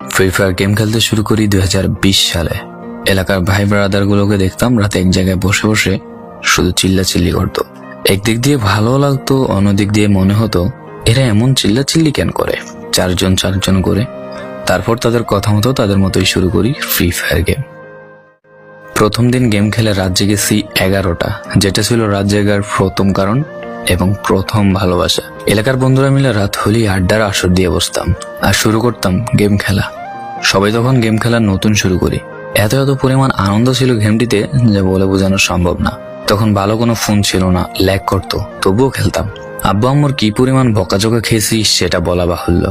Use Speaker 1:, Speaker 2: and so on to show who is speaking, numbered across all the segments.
Speaker 1: Free fire game খেলতে শুরু করি 2020 সালে। এলাকার ভাই ব্রাদার গুলোকে দেখতাম রাতে এক জায়গায় বসে বসে শুধু চিল্লাচিল্লি করতো। একদিক দিয়ে ভালো লাগতো, অন্যদিক দিয়ে মনে হতো এরা এমন চিল্লাচিল্লি কেন করে, চারজন করে। তারপর তাদের কথা মতো তাদের মতোই শুরু করি ফ্রি ফায়ার গেম। প্রথম দিন গেম খেলে রাত জেগেছি 11টা, যেটা ছিল রাত জেগার প্রথম কারণ এবং প্রথম ভালোবাসা। এলাকার বন্ধুরা মিলে রাত হলেই আড্ডার আসর দিয়ে বসতাম আর শুরু করতাম গেম খেলা। সবাই তখন গেম খেলা নতুন শুরু করি। এত পরিমাণ আনন্দ ছিল গেমটিতে যে বলে বোঝানো সম্ভব না। তখন ভালো কোনো ফোন ছিল না, ল্যাগ করতো, তবুও খেলতাম। আব্বু আম্মুর কি পরিমাণ বকাঝকা খেয়েছি সেটা বলা বাহুল্য।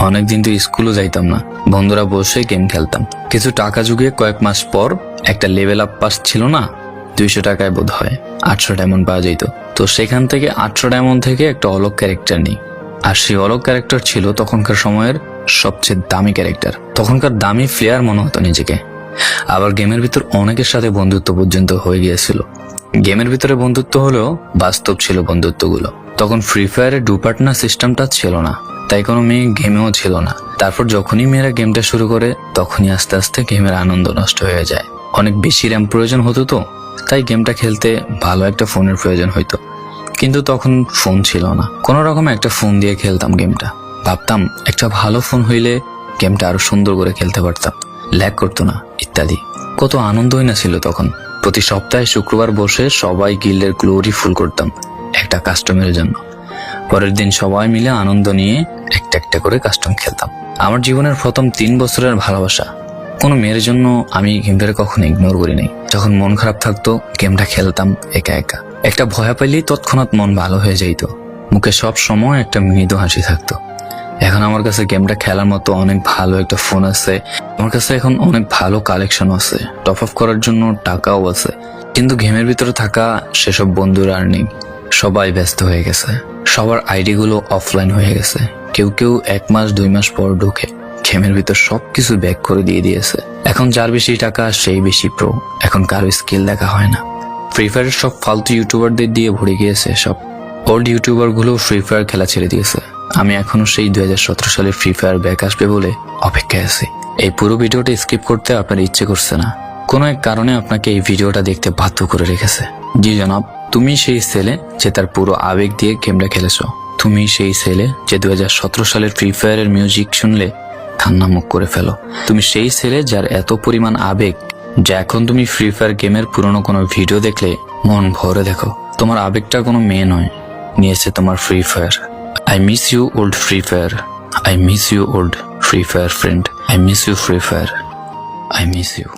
Speaker 1: অনেকদিন তো স্কুলও যাইতাম না, বন্ধুরা বসে গেম খেলতাম। কিছু টাকা জুগিয়ে কয়েক মাস পর একটা লেভেল আপ পাস ছিল না, 200 টাকায় বোধ হয় 800 ডায়মন্ড পাওয়া যেত। তো সেখান থেকে 800 ডায়মন্ড থেকে একটা অলগ ক্যারেক্টার নিই। আর সেই অলগ ক্যারেক্টার ছিল তখনকার সময়ের সবচেয়ে দামি ক্যারেক্টার। তখনকার দামি প্লেয়ার মনে হতো নিজেকে। আবার গেমের ভিতর অনেকের সাথে বন্ধুত্ব পর্যন্ত হয়ে গিয়েছিল। গেমের ভিতরে বন্ধুত্ব হলেও বাস্তব ছিল বন্ধুত্বগুলো। তখন ফ্রি ফায়ারে ডু পার্টনার সিস্টেমটা ছিল না, তাই কোনো মেয়ে গেমেও ছিল না। তারপর যখনই মেয়েরা গেমটা শুরু করে তখনই আস্তে আস্তে গেমের আনন্দ নষ্ট হয়ে যায়। অনেক বেশি র্যাম প্রয়োজন হতো, তো তাই গেমটা খেলতে ভালো একটা ফোনের প্রয়োজন হইতো। কিন্তু তখন ফোন ছিল না, কোনো রকমে একটা ফোন দিয়ে খেলতাম গেমটা। ভাবতাম একটা ভালো ফোন হইলে গেমটা আরো সুন্দর করে খেলতে পারতাম, ল্যাগ করতো না ইত্যাদি। কত আনন্দই না ছিল তখন। প্রতি সপ্তাহে শুক্রবার বসে সবাই গিল্ডের গ্লোরি ফুল করতাম একটা কাস্টমের জন্য। পরের দিন সবাই মিলে আনন্দ নিয়ে একটা একটা করে কাস্টম খেলতাম। আমার জীবনের প্রথম 3 বছরের ভালোবাসা। কোনো মেয়ের জন্য আমি গেমটাকে কখনো ইগনোর করি নাই। যখন মন খারাপ থাকতো গেমটা খেলতাম একা একা। একটা ভয় পাইলেই তৎক্ষণাৎ মন ভালো হয়ে যাইতো, মুখে সব সময় একটা মৃদু হাসি থাকতো। এখন আমার কাছে গেমটা খেলার মতো অনেক ভালো একটা ফোন আছে, আমার কাছে এখন অনেক ভালো কালেকশন আছে, টপ আপ করার জন্য টাকাও আছে। কিন্তু গেমের ভিতরে থাকা সেসব বন্ধুরা আর নেই, সবাই ব্যস্ত হয়ে গেছে। সবার আইডি গুলো অফলাইন হয়ে গেছে। কেউ 1 মাস 2 মাস পর ঢুকে গেমের ভিতর সবকিছু ব্যাক করে দিয়েছে। এখন যার বেশি টাকা সেই বেশি প্রো, এখন কারো স্কিল দেখা হয় না। ফ্রি ফায়ারের সব ফালতু ইউটিউবারদের দিয়ে ভরে গিয়েছে সব। ওল্ড ইউটিউবার গুলো ফ্রি ফায়ার খেলা ছেড়ে দিয়েছে। আমি এখনো সেই 2017 সালে ফ্রি ফায়ার ব্যাক আসবে বলে অপেক্ষায় আছি। এই পুরো ভিডিওটা স্কিপ করতে আপনার ইচ্ছে করছে না, কোনো এক কারণে আপনাকে এই ভিডিওটা দেখতে বাধ্য করে রেখেছে। জি জনাব, তুমি সেই ছেলে যে তার পুরো আবেগ দিয়ে গেমটা খেলেছো। তুমি সেই ছেলে যে 2017 সালের ফ্রি ফায়ারের মিউজিক শুনলে কান্না মুখ করে ফেলো। তুমি সেই ছেলে যার এত পরিমাণ আবেগ যে এখন তুমি ফ্রি ফায়ার গেমের পুরনো কোনো ভিডিও দেখলে মন ভরে দেখো। তোমার আবেগটা কোনো মেয়ে নয়, নিয়েছে তোমার free fire. I miss you old Free Fire. I miss you old Free Fire friend. I miss you Free Fire. I miss you.